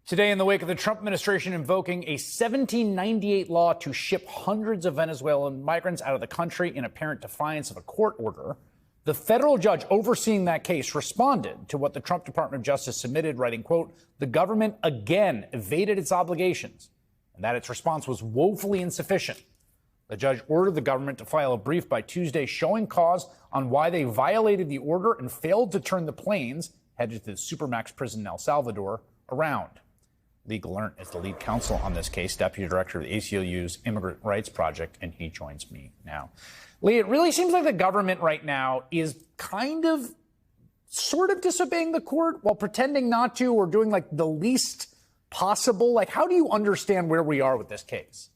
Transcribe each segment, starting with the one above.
Today, in the wake of the Trump administration invoking a 1798 law to ship hundreds of Venezuelan migrants out of the country in apparent defiance of a court order, the federal judge overseeing that case responded to what the Trump Department of Justice submitted, writing, quote, "The government again evaded its obligations," and that its response was woefully insufficient. The judge ordered the government to file a brief by Tuesday showing cause on why they violated the order and failed to turn the planes headed to the Supermax prison in El Salvador around. Lee Gelernt is the lead counsel on this case, deputy director of the ACLU's Immigrant Rights Project, and he joins me now. Lee, it really seems like the government right now is sort of disobeying the court while pretending not to, or doing like the least possible. Like, how do you understand where we are with this case?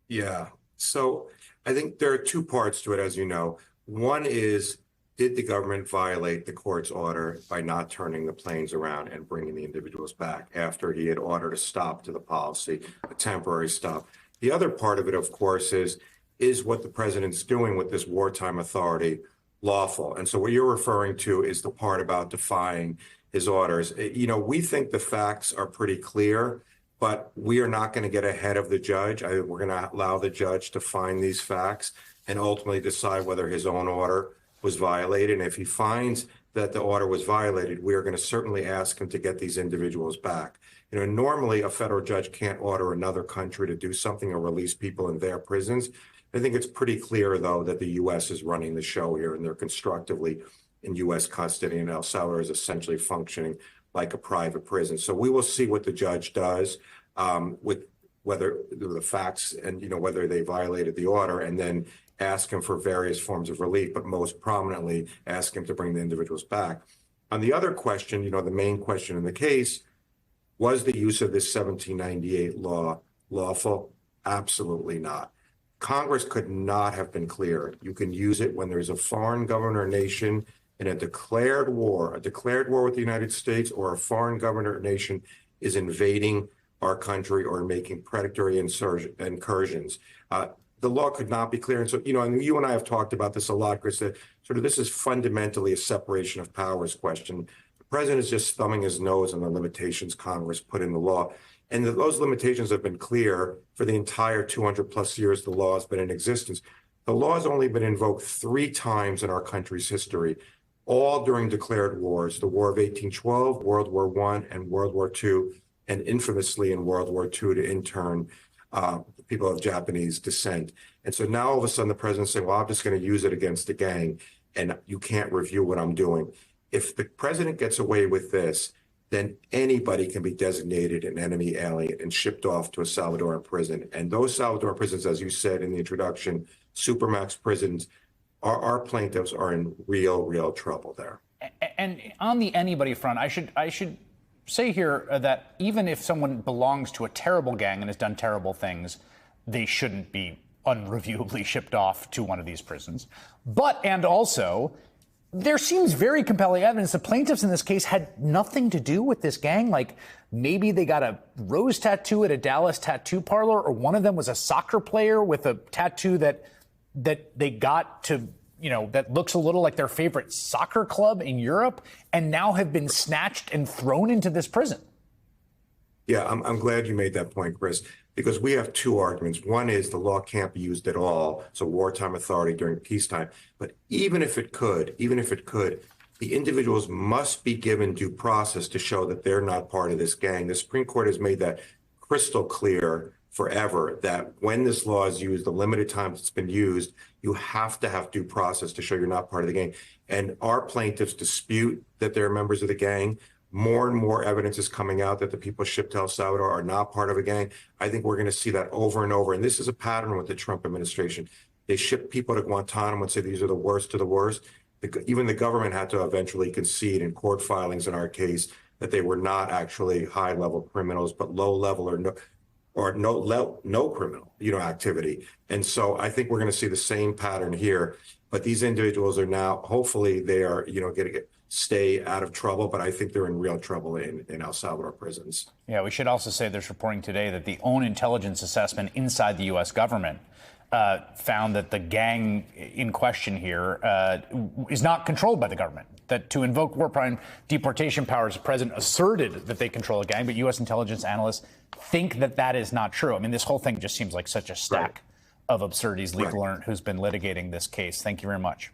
Yeah. So I think there are two parts to it, as you know. One is, did the government violate the court's order by not turning the planes around and bringing the individuals back after he had ordered a stop to the policy, a temporary stop? The other part of it, of course, is what the president's doing with this wartime authority lawful? And so what you're referring to is the part about defying his orders. You know, we think the facts are pretty clear, but we are not going to get ahead of the judge. We're going to allow the judge to find these facts and ultimately decide whether his own order was violated. And if he finds that the order was violated, we are going to certainly ask him to get these individuals back. You know, normally a federal judge can't order another country to do something or release people in their prisons. I think it's pretty clear, though, that the U.S. is running the show here, and they're constructively in U.S. custody, and El Salvador is essentially functioning like a private prison. So we will see what the judge does with whether the facts and, you know, whether they violated the order, and then ask him for various forms of relief, but most prominently ask him to bring the individuals back. On the other question, you know, the main question in the case, was the use of this 1798 law lawful? Absolutely not. Congress could not have been clearer. You can use it when there's a foreign government or nation in a declared war with the United States, or a foreign government or nation is invading our country or making predatory incursions. The law could not be clear. And so, you know, and you and I have talked about this a lot, Chris, that sort of this is fundamentally a separation of powers question. The president is just thumbing his nose on the limitations Congress put in the law. And those limitations have been clear for the entire 200 plus years the law has been in existence. The law has only been invoked 3 times in our country's history, all during declared wars: the War of 1812, World War I, and World War II, and infamously in World War II to intern people of Japanese descent. And so now all of a sudden the president's saying, well, I'm just going to use it against the gang, and you can't review what I'm doing. If the president gets away with this, then anybody can be designated an enemy alien and shipped off to a Salvadoran prison. And those Salvadoran prisons, as you said in the introduction, Supermax prisons, our plaintiffs are in real trouble there. And on the anybody front, I should say here that even if someone belongs to a terrible gang and has done terrible things, they shouldn't be unreviewably shipped off to one of these prisons. And also, there seems very compelling evidence the plaintiffs in this case had nothing to do with this gang. Like, maybe they got a rose tattoo at a Dallas tattoo parlor, or one of them was a soccer player with a tattoo that they got to, you know, that looks a little like their favorite soccer club in Europe, and now have been snatched and thrown into this prison. Yeah, I'm glad you made that point, Chris, because we have 2 arguments. One is the law can't be used at all. It's a wartime authority during peacetime. But even if it could, the individuals must be given due process to show that they're not part of this gang. The Supreme Court has made that crystal clear forever, that when this law is used, the limited times it's been used, you have to have due process to show you're not part of the gang. And our plaintiffs dispute that they're members of the gang. More and more evidence is coming out that the people shipped to El Salvador are not part of a gang. I think we're going to see that over and over. And this is a pattern with the Trump administration. They ship people to Guantanamo and say these are the worst of the worst. Even the government had to eventually concede in court filings in our case that they were not actually high-level criminals, but low-level or no criminal, activity. And so I think we're going to see the same pattern here. But these individuals are now, hopefully they are, going to stay out of trouble. But I think they're in real trouble in El Salvador prisons. Yeah, we should also say there's reporting today that the own intelligence assessment inside the U.S. government found that the gang in question here is not controlled by the government. that to invoke war crime deportation powers, the president asserted that they control a gang, but U.S. intelligence analysts think that that is not true. I mean, this whole thing just seems like such a stack of absurdities. Lee Gelernt, who's been litigating this case. Thank you very much.